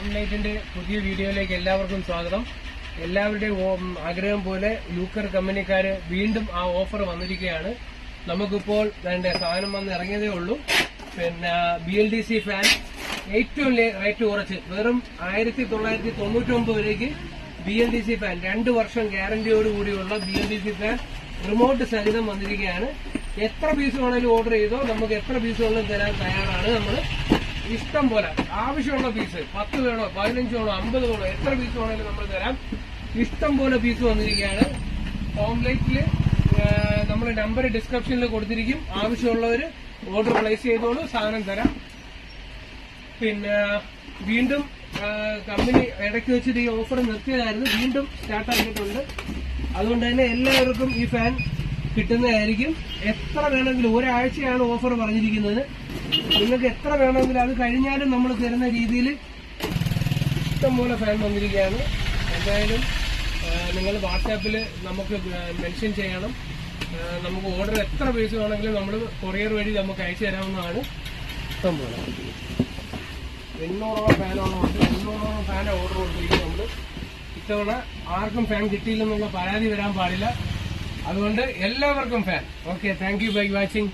ഫാൻലൈറ്റിന്റെ പുതിയ വീഡിയോയിലേക്ക് എല്ലാവർക്കും സ്വാഗതം. എല്ലാവരുടെയും ആഗ്രഹം പോലെ ലൂക്കർ കമ്പനിക്കാര് വീണ്ടും ആ ഓഫർ വന്നിരിക്കുകയാണ്. നമുക്കിപ്പോൾ വേണ്ട സാധനം വന്ന് ഇറങ്ങിയതേ ഉള്ളൂ. പിന്നെ BLDC ഫാൻ ഏറ്റവും റേറ്റ് കുറച്ച് വെറും 1999 രൂപയ്ക്ക് BLDC ഫാൻ 2 വർഷം ഗ്യാരണ്ടിയോട് കൂടിയുള്ള BLDC ഫാൻ റിമോട്ട് സഹിതം വന്നിരിക്കുകയാണ്. എത്ര പീസ് വേണമെങ്കിലും ഓർഡർ ചെയ്തോ, നമുക്ക് എത്ര പീസ് വേണമെങ്കിലും തരാൻ തയ്യാറാണ്. നമ്മൾ ഇഷ്ടം പോലെ ആവശ്യമുള്ള പീസ് 10 വേണോ 15 വേണോ 50 വേണോ എത്ര പീസ് വേണമെങ്കിലും നമ്മൾ തരാം. ഇഷ്ടം പോലെ പീസ് വന്നിരിക്കുകയാണ്. ഹോംലൈറ്റില് നമ്മൾ നമ്പർ ഡിസ്ക്രിപ്ഷനിൽ കൊടുത്തിരിക്കും. ആവശ്യമുള്ളവര് ഓർഡർ പ്ലേസ് ചെയ്തോളൂ, സാധനം തരാം. പിന്നെ വീണ്ടും കമ്പനി ഇടയ്ക്ക് വെച്ചിട്ട് ഈ ഓഫർ നിർത്തിയതായിരുന്നു, വീണ്ടും സ്റ്റാർട്ട് ആക്കിയിട്ടുണ്ട്. അതുകൊണ്ട് തന്നെ എല്ലാവർക്കും ഈ ഫാൻ കിട്ടുന്നതായിരിക്കും. എത്ര വേണമെങ്കിലും ഒരാഴ്ചയാണ് ഓഫർ പറഞ്ഞിരിക്കുന്നത്. നിങ്ങൾക്ക് എത്ര വേണമെങ്കിലും അത് കഴിഞ്ഞാലും നമ്മൾ തരുന്ന രീതിയിൽ ഇഷ്ടംപോലെ ഫാൻ വന്നിരിക്കുകയാണ്. എന്തായാലും നിങ്ങൾ വാട്സാപ്പിൽ നമുക്ക് മെൻഷൻ ചെയ്യണം. നമുക്ക് ഓർഡർ എത്ര പീസ് വേണമെങ്കിലും നമ്മൾ കൊറിയർ വഴി നമുക്ക് അയച്ചു തരാവുന്നതാണ്. ഇഷ്ടംപോലെ 800ഓളം ഫാനുള്ളതുകൊണ്ട് 800ഓളം ഫാൻ ഓർഡർ കൊടുത്തിരിക്കും നമ്മൾ. ഇത്തവണ ആർക്കും ഫാൻ കിട്ടിയില്ലെന്നുള്ള പരാതി വരാൻ പാടില്ല. അതുകൊണ്ട് എല്ലാവർക്കും fan. Okay, thank you by watching.